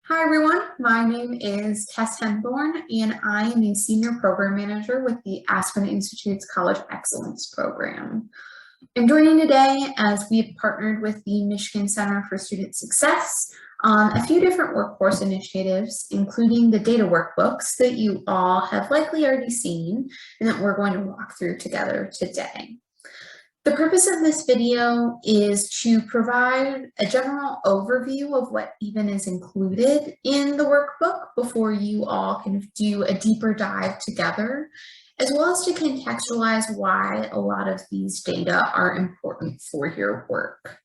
Hi everyone, my name is Tess Henthorn and I am a Senior Program Manager with the Aspen Institute's College Excellence Program. I'm joining today as we've partnered with the Michigan Center for Student Success on a few different workforce initiatives, including the data workbooks that you all have likely already seen and that we're going to walk through together today. The purpose of this video is to provide a general overview of what even is included in the workbook before you all can do a deeper dive together, as well as to contextualize why a lot of these data are important for your work.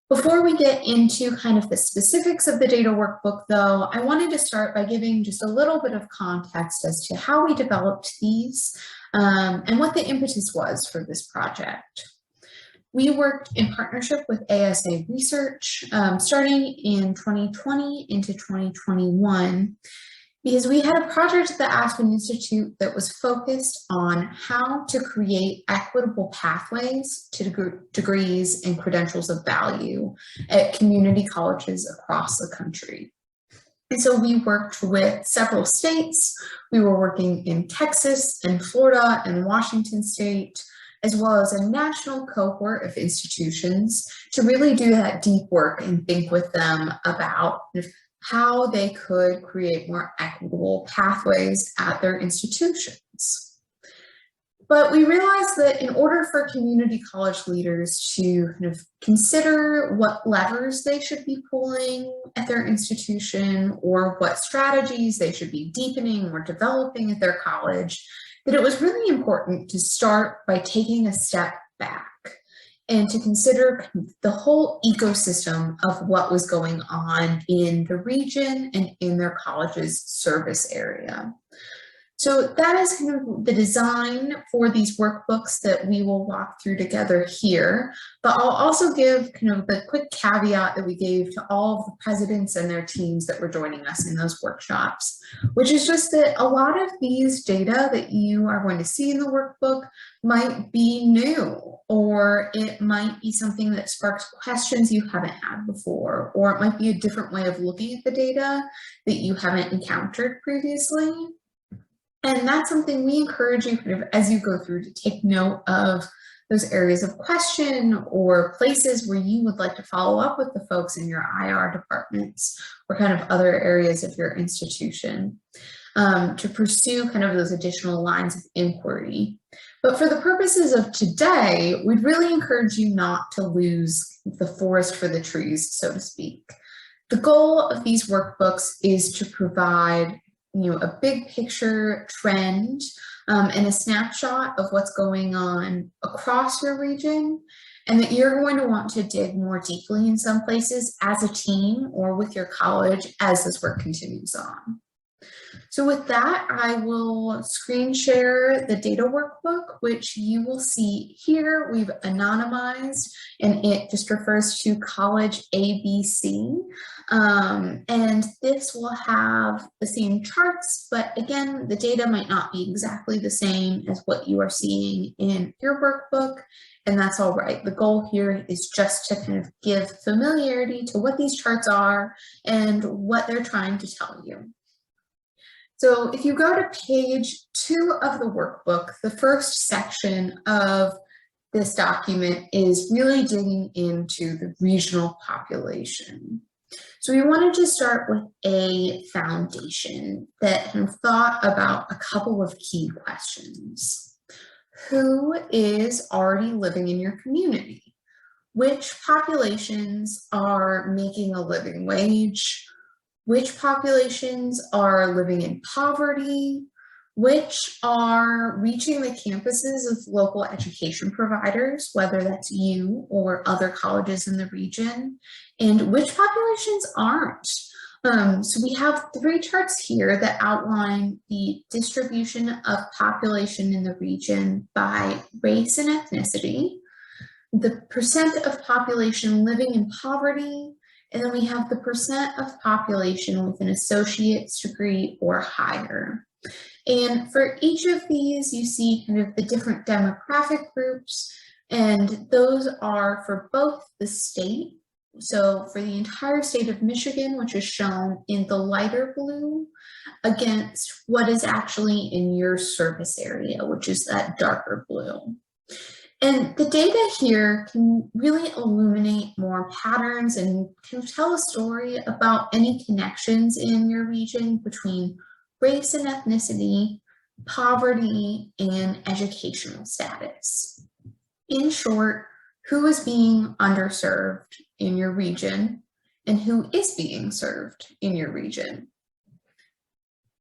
Before we get into kind of the specifics of the data workbook though, I wanted to start by giving just a little bit of context as to how we developed these and what the impetus was for this project. We worked in partnership with ASA Research starting in 2020 into 2021 because we had a project at the Aspen Institute that was focused on how to create equitable pathways to degrees and credentials of value at community colleges across the country. And so we worked with several states. We were working in Texas and Florida and Washington State, as well as a national cohort of institutions to really do that deep work and think with them about how they could create more equitable pathways at their institutions. But we realized that in order for community college leaders to kind of consider what levers they should be pulling at their institution or what strategies they should be deepening or developing at their college, that it was really important to start by taking a step back and to consider the whole ecosystem of what was going on in the region and in their college's service area. So that is kind of the design for these workbooks that we will walk through together here. But I'll also give kind of the quick caveat that we gave to all of the presidents and their teams that were joining us in those workshops, which is just that a lot of these data that you are going to see in the workbook might be new, or it might be something that sparks questions you haven't had before, or it might be a different way of looking at the data that you haven't encountered previously. And that's something we encourage you kind of as you go through to take note of those areas of question or places where you would like to follow up with the folks in your IR departments or kind of other areas of your institution to pursue kind of those additional lines of inquiry. But for the purposes of today, we'd really encourage you not to lose the forest for the trees, so to speak. The goal of these workbooks is to provide a big picture trend and a snapshot of what's going on across your region, and that you're going to want to dig more deeply in some places as a team or with your college as this work continues on. So with that, I will screen share the data workbook, which you will see here. We've anonymized, and it just refers to College ABC. And this will have the same charts, but again, the data might not be exactly the same as what you are seeing in your workbook, and that's all right. The goal here is just to kind of give familiarity to what these charts are and what they're trying to tell you. So if you go to page 2 of the workbook, the first section of this document is really digging into the regional population. So we wanted to start with a foundation that thought about a couple of key questions. Who is already living in your community? Which populations are making a living wage? Which populations are living in poverty? Which are reaching the campuses of local education providers, whether that's you or other colleges in the region? And which populations aren't? So we have 3 charts here that outline the distribution of population in the region by race and ethnicity, the percent of population living in poverty, and then we have the percent of population with an associate's degree or higher. And for each of these, you see kind of the different demographic groups, and those are for both the state So for the entire state of Michigan, which is shown in the lighter blue, against what is actually in your service area, which is that darker blue. And the data here can really illuminate more patterns and can tell a story about any connections in your region between race and ethnicity, poverty, and educational status. In short, who is being underserved in your region and who is being served in your region.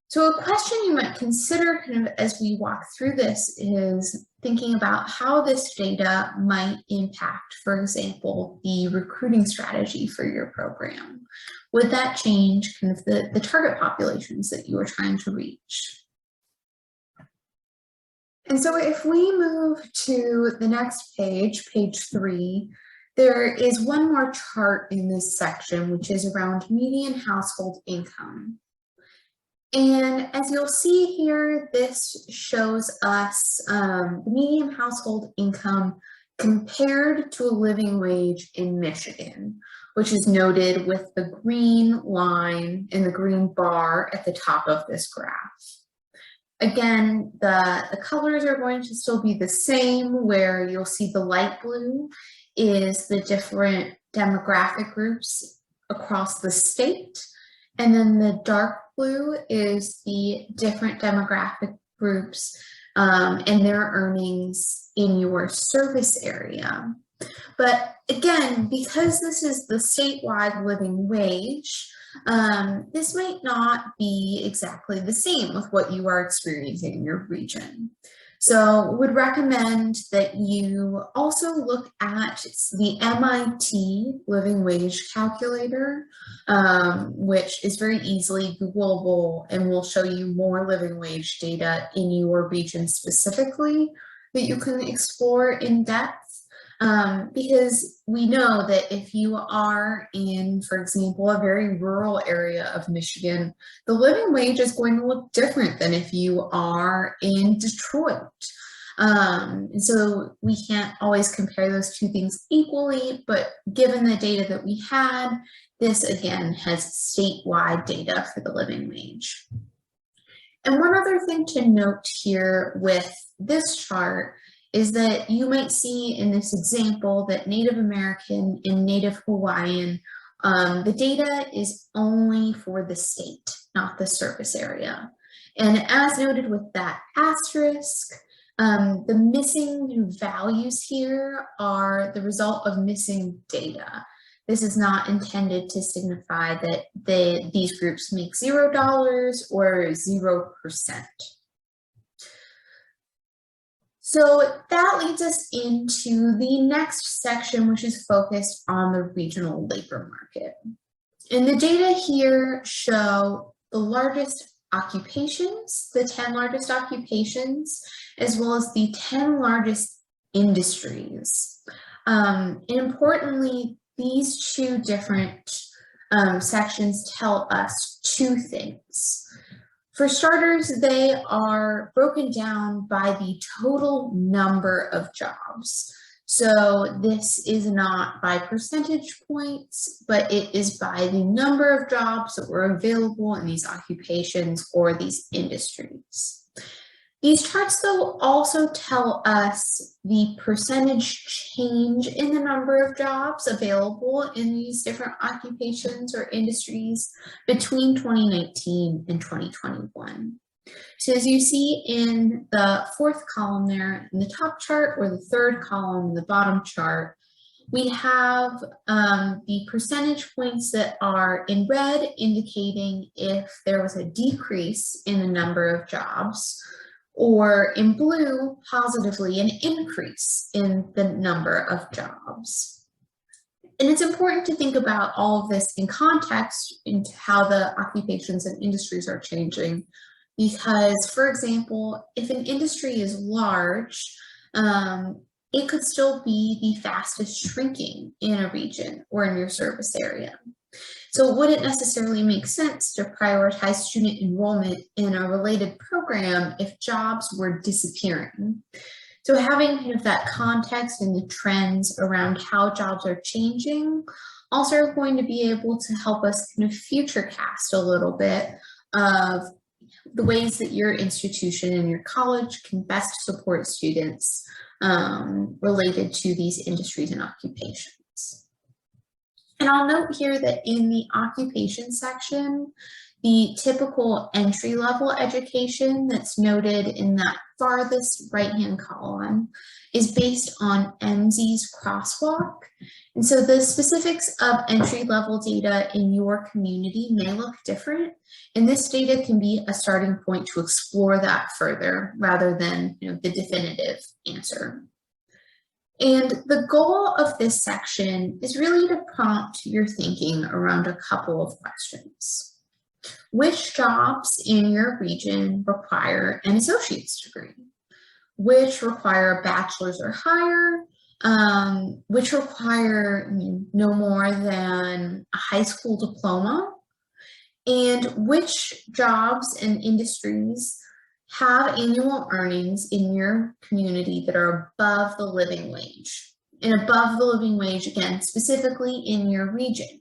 So a question you might consider kind of as we walk through this is thinking about how this data might impact, for example, the recruiting strategy for your program. Would that change kind of the target populations that you are trying to reach? And so if we move to the next page, page 3, there is one more chart in this section, which is around median household income. And as you'll see here, this shows us the median household income compared to a living wage in Michigan, which is noted with the green line and the green bar at the top of this graph. Again, the colors are going to still be the same, where you'll see the light blue is the different demographic groups across the state. And then the dark blue is the different demographic groups and their earnings in your service area. But again, because this is the statewide living wage, this might not be exactly the same with what you are experiencing in your region. So would recommend that you also look at the MIT living wage calculator, which is very easily Googleable and will show you more living wage data in your region specifically that you can explore in depth. Because we know that if you are in, for example, a very rural area of Michigan, the living wage is going to look different than if you are in Detroit. And so we can't always compare those two things equally, but given the data that we had, this again has statewide data for the living wage. And one other thing to note here with this chart is that you might see in this example that Native American and Native Hawaiian, the data is only for the state, not the service area. And as noted with that asterisk, the missing values here are the result of missing data. This is not intended to signify that these groups make $0 or 0%. So that leads us into the next section, which is focused on the regional labor market. And the data here show the largest occupations, the 10 largest occupations, as well as the 10 largest industries. And importantly, these two different sections tell us two things. For starters, they are broken down by the total number of jobs. So this is not by percentage points, but it is by the number of jobs that were available in these occupations or these industries. These charts, though, also tell us the percentage change in the number of jobs available in these different occupations or industries between 2019 and 2021. So as you see in the fourth column there in the top chart, or the third column in the bottom chart, we have the percentage points that are in red indicating if there was a decrease in the number of jobs, or in blue, positively an increase in the number of jobs. And it's important to think about all of this in context into how the occupations and industries are changing, because, for example, if an industry is large, it could still be the fastest shrinking in a region or in your service area. So it wouldn't necessarily make sense to prioritize student enrollment in a related program if jobs were disappearing. So having kind of that context and the trends around how jobs are changing also are going to be able to help us kind of future cast a little bit of the ways that your institution and your college can best support students related to these industries and occupations. And I'll note here that in the occupation section, the typical entry-level education that's noted in that farthest right-hand column is based on MZ's crosswalk. And so the specifics of entry-level data in your community may look different, and this data can be a starting point to explore that further rather than the definitive answer. And the goal of this section is really to prompt your thinking around a couple of questions. Which jobs in your region require an associate's degree? Which require a bachelor's or higher? Which require no more than a high school diploma? And which jobs and industries have annual earnings in your community that are above the living wage? And above the living wage, again, specifically in your region.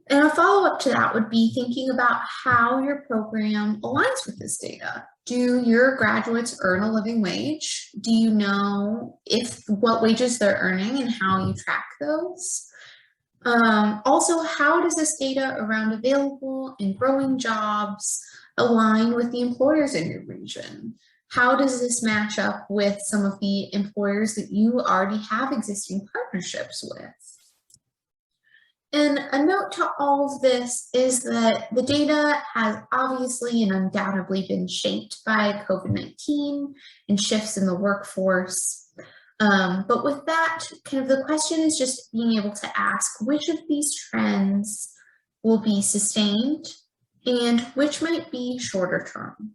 And a follow-up to that would be thinking about how your program aligns with this data. Do your graduates earn a living wage? Do you know what wages they're earning and how you track those? Also, how does this data around available and growing jobs align with the employers in your region? How does this match up with some of the employers that you already have existing partnerships with? And a note to all of this is that the data has obviously and undoubtedly been shaped by COVID-19 and shifts in the workforce. But with that, kind of the question is just being able to ask which of these trends will be sustained and which might be shorter term.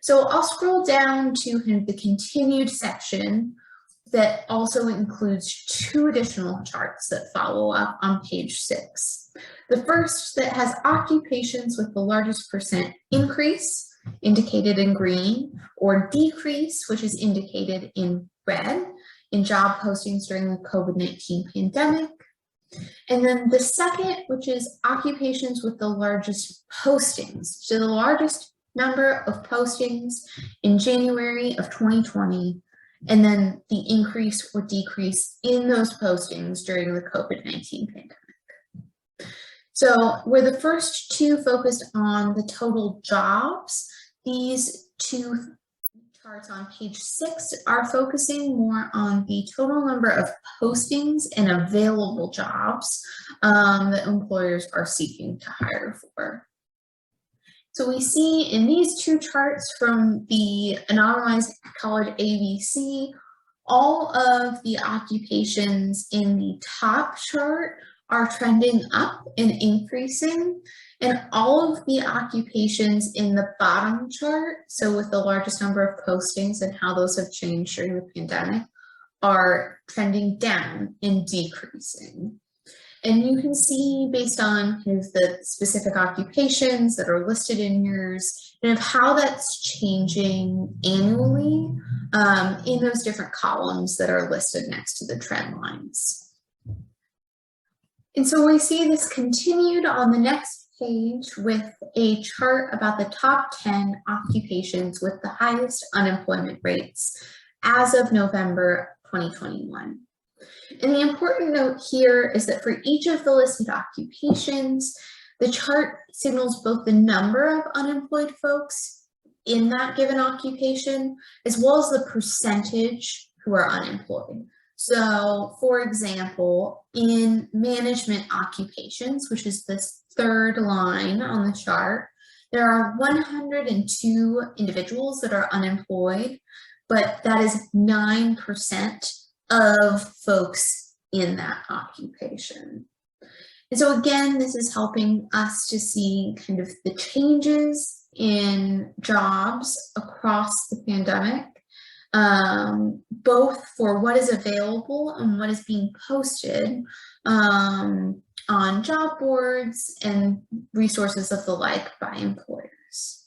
So I'll scroll down to kind of the continued section that also includes two additional charts that follow up on page 6. The first that has occupations with the largest percent increase, indicated in green, or decrease, which is indicated in red, in job postings during the COVID-19 pandemic. And then the second, which is occupations with the largest postings, so the largest number of postings in January of 2020, and then the increase or decrease in those postings during the COVID-19 pandemic. So where the first two focused on the total jobs, these two charts on page 6 are focusing more on the total number of postings and available jobs that employers are seeking to hire for. So we see in these two charts from the anonymized college ABC, all of the occupations in the top chart are trending up and increasing, and all of the occupations in the bottom chart, so with the largest number of postings and how those have changed during the pandemic, are trending down and decreasing. And you can see based on kind of the specific occupations that are listed in yours, kind of how that's changing annually in those different columns that are listed next to the trend lines. And so we see this continued on the next page with a chart about the top 10 occupations with the highest unemployment rates as of November 2021. And the important note here is that for each of the listed occupations, the chart signals both the number of unemployed folks in that given occupation, as well as the percentage who are unemployed. So for example, in management occupations, which is this third line on the chart, there are 102 individuals that are unemployed, but that is 9% of folks in that occupation. And so again, this is helping us to see kind of the changes in jobs across the pandemic, both for what is available and what is being posted on job boards and resources of the like by employers.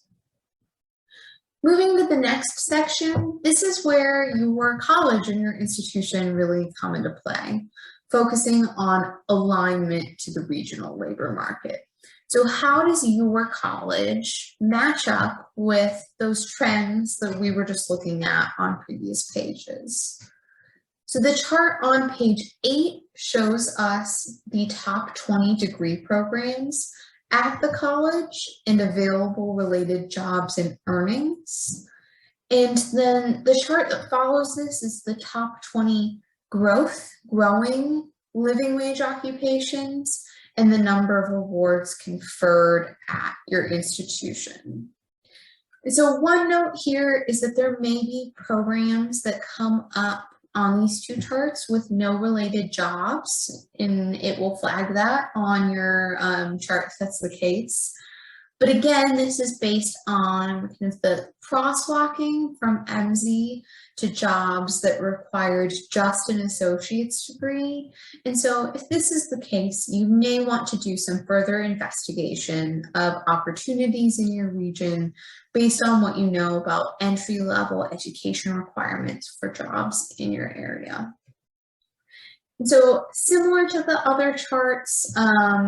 Moving to the next section, this is where your college and your institution really come into play. focusing on alignment to the regional labor market. So how does your college match up with those trends that we were just looking at on previous pages? So the chart on page 8 shows us the top 20 degree programs at the college and available related jobs and earnings. And then the chart that follows this is the top 20 growing living wage occupations and the number of awards conferred at your institution. And so one note here is that there may be programs that come up on these two charts with no related jobs, and it will flag that on your chart if that's the case. But again, this is based on kind of the crosswalking from MZ to jobs that required just an associate's degree. And so if this is the case, you may want to do some further investigation of opportunities in your region based on what you know about entry-level education requirements for jobs in your area. And so similar to the other charts,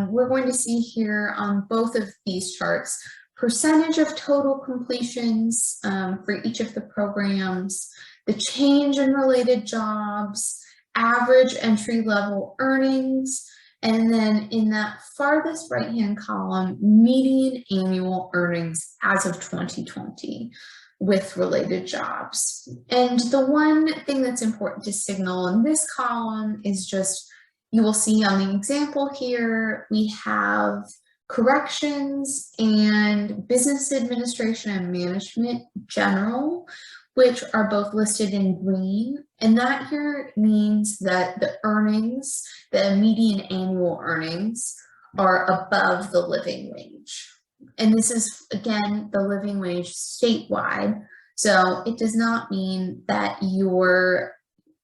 we're going to see here on both of these charts, percentage of total completions for each of the programs, the change in related jobs, average entry-level earnings, and then in that farthest right-hand column, median annual earnings as of 2020. With related jobs. And the one thing that's important to signal in this column is just, you will see on the example here, we have corrections and business administration and management general, which are both listed in green. And that here means that the earnings, the median annual earnings, are above the living wage. And this is, again, the living wage statewide. So it does not mean that your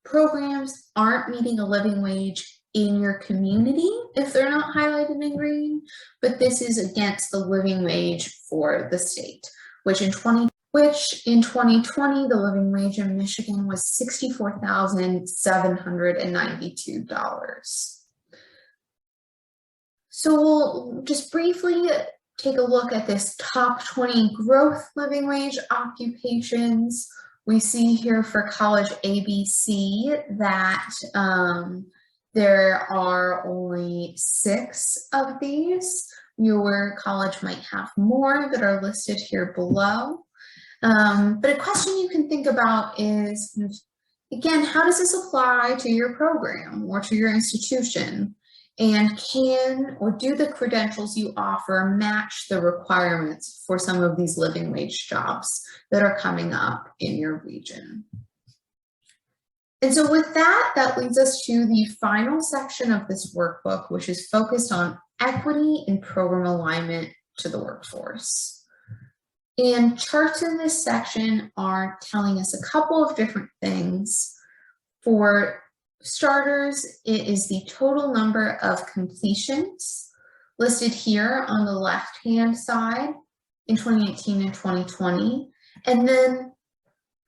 programs aren't meeting a living wage in your community if they're not highlighted in green, but this is against the living wage for the state, which in 2020, the living wage in Michigan was $64,792. So we'll just briefly take a look at this top 20 growth living wage occupations. We see here for college ABC that there are only 6 of these. Your college might have more that are listed here below. But a question you can think about is, again, how does this apply to your program or to your institution? And can or do the credentials you offer match the requirements for some of these living wage jobs that are coming up in your region? And so with that, that leads us to the final section of this workbook, which is focused on equity and program alignment to the workforce. And charts in this section are telling us a couple of different things. For starters, it is the total number of completions listed here on the left-hand side in 2018 and 2020. And then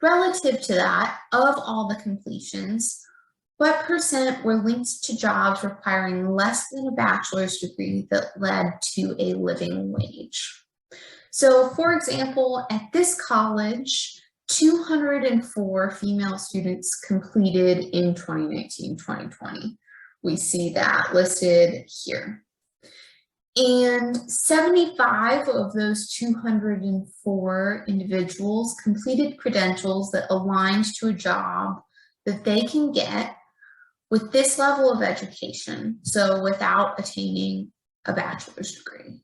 relative to that, of all the completions, what percent were linked to jobs requiring less than a bachelor's degree that led to a living wage? So for example, at this college, 204 female students completed in 2019-2020. We see that listed here. And 75 of those 204 individuals completed credentials that aligned to a job that they can get with this level of education, so without attaining a bachelor's degree.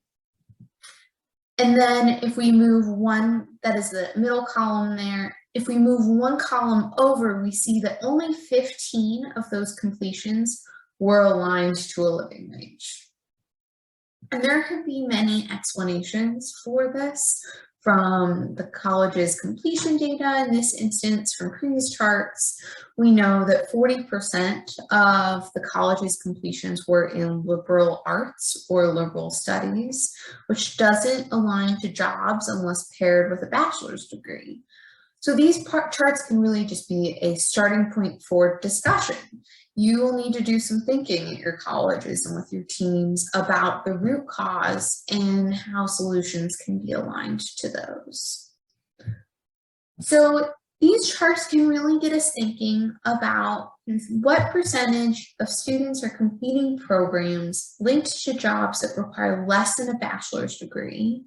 And then if we move one, that is the middle column there, if we move one column over, we see that only 15 of those completions were aligned to a living wage. And there could be many explanations for this, from the college's completion data, in this instance from previous charts. We know that 40% of the college's completions were in liberal arts or liberal studies, which doesn't align to jobs unless paired with a bachelor's degree. So these charts can really just be a starting point for discussion. You will need to do some thinking at your colleges and with your teams about the root cause and how solutions can be aligned to those. So these charts can really get us thinking about what percentage of students are completing programs linked to jobs that require less than a bachelor's degree,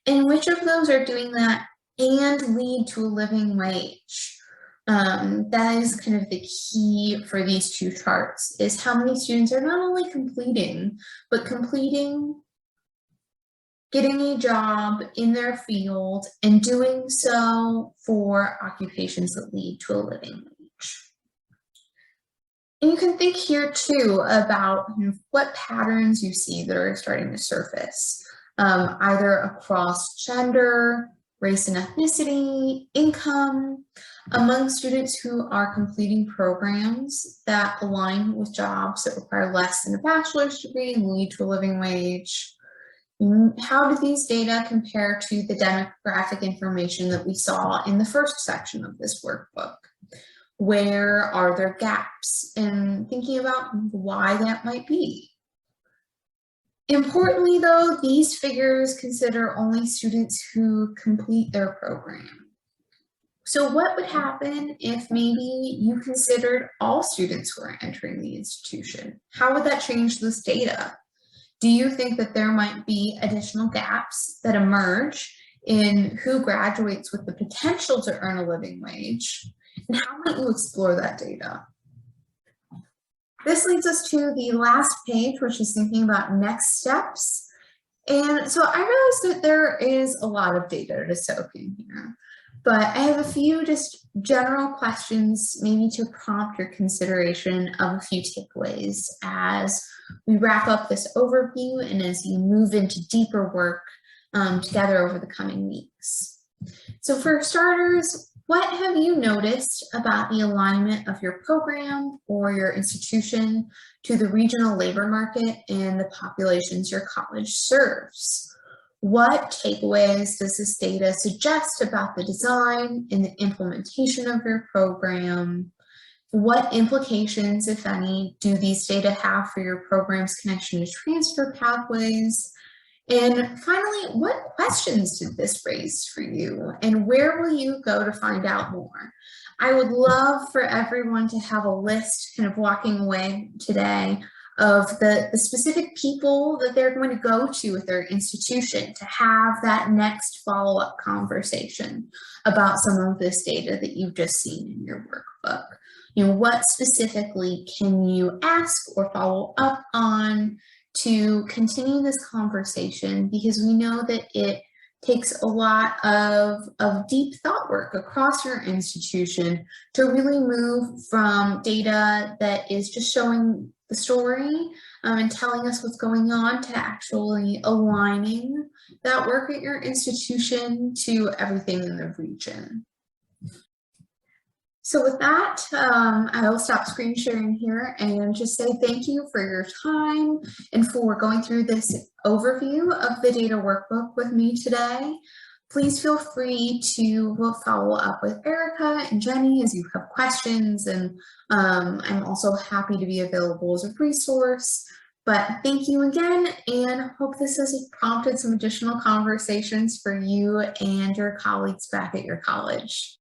and which of those are doing that and lead to a living wage. That is kind of the key for these two charts, is how many students are not only completing, but completing, getting a job in their field, and doing so for occupations that lead to a living wage. And you can think here too about what patterns you see that are starting to surface, either across gender, race and ethnicity, income, among students who are completing programs that align with jobs that require less than a bachelor's degree and lead to a living wage. How do these data compare to the demographic information that we saw in the first section of this workbook? Where are there gaps? And thinking about why that might be. Importantly, though, these figures consider only students who complete their program. So what would happen if maybe you considered all students who are entering the institution? How would that change this data? Do you think that there might be additional gaps that emerge in who graduates with the potential to earn a living wage? And how might you explore that data? This leads us to the last page, which is thinking about next steps. And so I realized that there is a lot of data to soak in here, but I have a few just general questions maybe to prompt your consideration of a few takeaways as we wrap up this overview and as you move into deeper work together over the coming weeks. So for starters, what have you noticed about the alignment of your program or your institution to the regional labor market and the populations your college serves? What takeaways does this data suggest about the design and the implementation of your program? What implications, if any, do these data have for your program's connection to transfer pathways? And finally, what questions did this raise for you, and where will you go to find out more? I would love for everyone to have a list kind of walking away today of the specific people that they're going to go to with their institution to have that next follow-up conversation about some of this data that you've just seen in your workbook. You know, what specifically can you ask or follow up on to continue this conversation, because we know that it takes a lot of deep thought work across your institution to really move from data that is just showing the story and telling us what's going on to actually aligning that work at your institution to everything in the region. So with that, I will stop screen sharing here and just say thank you for your time and for going through this overview of the data workbook with me today. Please feel free to follow up with Erica and Jenny as you have questions, and I'm also happy to be available as a resource. But thank you again, and hope this has prompted some additional conversations for you and your colleagues back at your college.